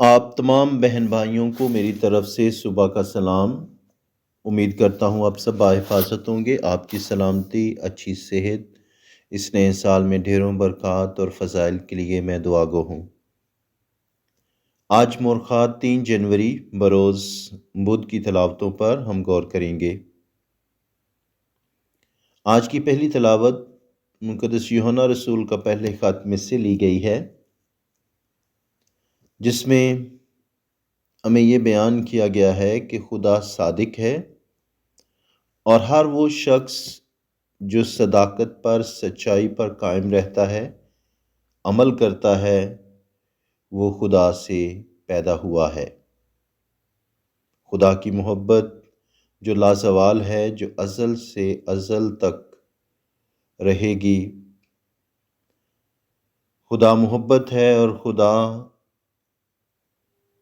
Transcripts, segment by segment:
آپ تمام بہن بھائیوں کو میری طرف سے صبح کا سلام۔ امید کرتا ہوں آپ سب بحفاظت ہوں گے۔ آپ کی سلامتی، اچھی صحت اس نئے سال میں ڈھیروں برکات اور فضائل کے لیے میں دعا گو ہوں۔ آج مورخات 3 جنوری بروز بدھ کی تلاوتوں پر ہم غور کریں گے۔ آج کی پہلی تلاوت مقدس یوحنا رسول کا پہلے خط میں سے لی گئی ہے، جس میں ہمیں یہ بیان کیا گیا ہے کہ خدا صادق ہے اور ہر وہ شخص جو صداقت پر، سچائی پر قائم رہتا ہے، عمل کرتا ہے، وہ خدا سے پیدا ہوا ہے۔ خدا کی محبت جو لازوال ہے، جو ازل سے ازل تک رہے گی۔ خدا محبت ہے اور خدا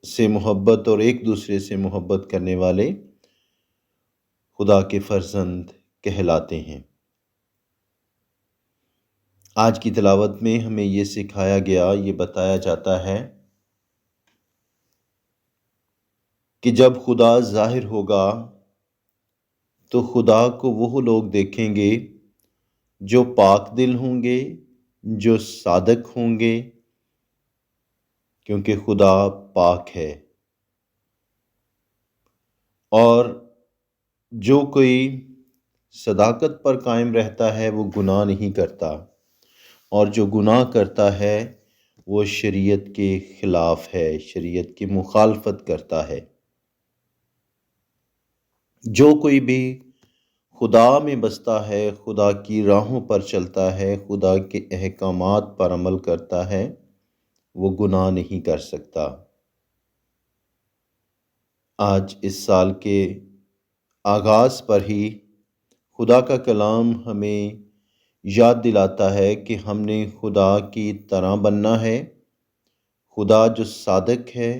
سے محبت اور ایک دوسرے سے محبت کرنے والے خدا کے فرزند کہلاتے ہیں۔ آج کی تلاوت میں ہمیں یہ سکھایا گیا، یہ بتایا جاتا ہے کہ جب خدا ظاہر ہوگا تو خدا کو وہ لوگ دیکھیں گے جو پاک دل ہوں گے، جو صادق ہوں گے، کیونکہ خدا پاک ہے۔ اور جو کوئی صداقت پر قائم رہتا ہے وہ گناہ نہیں کرتا، اور جو گناہ کرتا ہے وہ شریعت کے خلاف ہے، شریعت کی مخالفت کرتا ہے۔ جو کوئی بھی خدا میں بستا ہے، خدا کی راہوں پر چلتا ہے، خدا کے احکامات پر عمل کرتا ہے، وہ گناہ نہیں کر سکتا۔ آج اس سال کے آغاز پر ہی خدا کا کلام ہمیں یاد دلاتا ہے کہ ہم نے خدا کی طرح بننا ہے۔ خدا جو صادق ہے،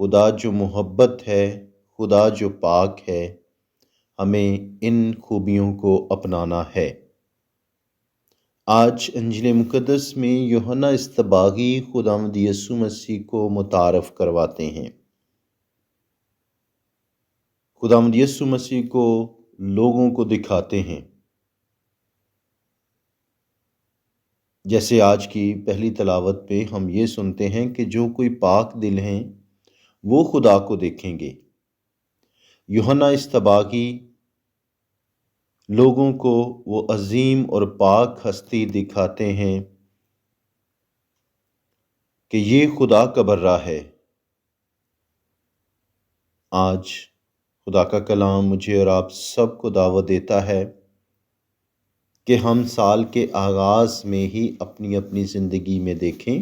خدا جو محبت ہے، خدا جو پاک ہے، ہمیں ان خوبیوں کو اپنانا ہے۔ آج انجیل مقدس میں یوحنا اصطباغی خداوند یسوع مسیح کو متعارف کرواتے ہیں۔ خداوند یسوع مسیح کو لوگوں کو دکھاتے ہیں۔ جیسے آج کی پہلی تلاوت پہ ہم یہ سنتے ہیں کہ جو کوئی پاک دل ہیں وہ خدا کو دیکھیں گے۔ یوحنا اصطباغی لوگوں کو وہ عظیم اور پاک ہستی دکھاتے ہیں کہ یہ خدا کا برا ہے۔ آج خدا کا کلام مجھے اور آپ سب کو دعوت دیتا ہے کہ ہم سال کے آغاز میں ہی اپنی اپنی زندگی میں دیکھیں۔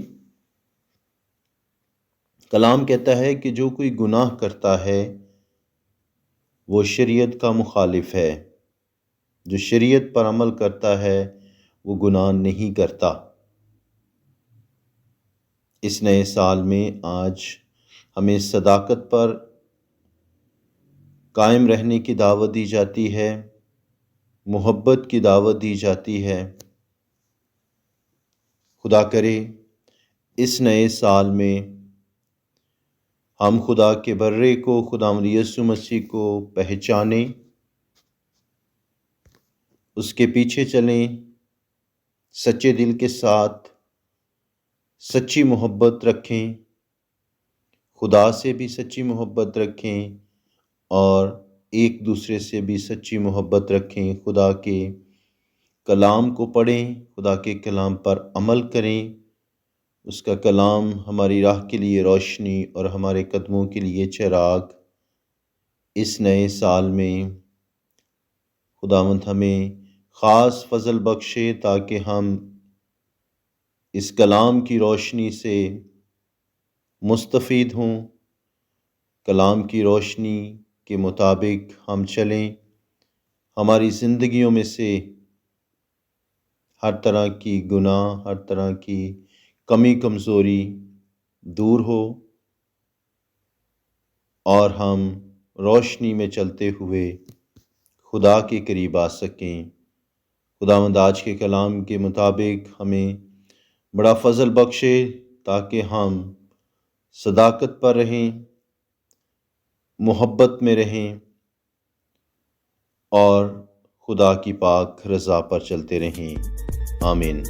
کلام کہتا ہے کہ جو کوئی گناہ کرتا ہے وہ شریعت کا مخالف ہے، جو شریعت پر عمل کرتا ہے وہ گناہ نہیں کرتا۔ اس نئے سال میں آج ہمیں صداقت پر قائم رہنے کی دعوت دی جاتی ہے، محبت کی دعوت دی جاتی ہے۔ خدا کرے اس نئے سال میں ہم خدا کے برے کو، خداوند یسوع مسیح کو پہچانیں، اس کے پیچھے چلیں، سچے دل کے ساتھ سچی محبت رکھیں، خدا سے بھی سچی محبت رکھیں اور ایک دوسرے سے بھی سچی محبت رکھیں۔ خدا کے کلام کو پڑھیں، خدا کے کلام پر عمل کریں۔ اس کا کلام ہماری راہ کے لیے روشنی اور ہمارے قدموں کے لیے چراغ۔ اس نئے سال میں خداوند ہمیں خاص فضل بخشے تاکہ ہم اس کلام کی روشنی سے مستفید ہوں، کلام کی روشنی کے مطابق ہم چلیں، ہماری زندگیوں میں سے ہر طرح کی گناہ، ہر طرح کی کمی کمزوری دور ہو اور ہم روشنی میں چلتے ہوئے خدا کے قریب آ سکیں۔ خداوند آج کے کلام کے مطابق ہمیں بڑا فضل بخشے تاکہ ہم صداقت پر رہیں، محبت میں رہیں اور خدا کی پاک رضا پر چلتے رہیں۔ آمین۔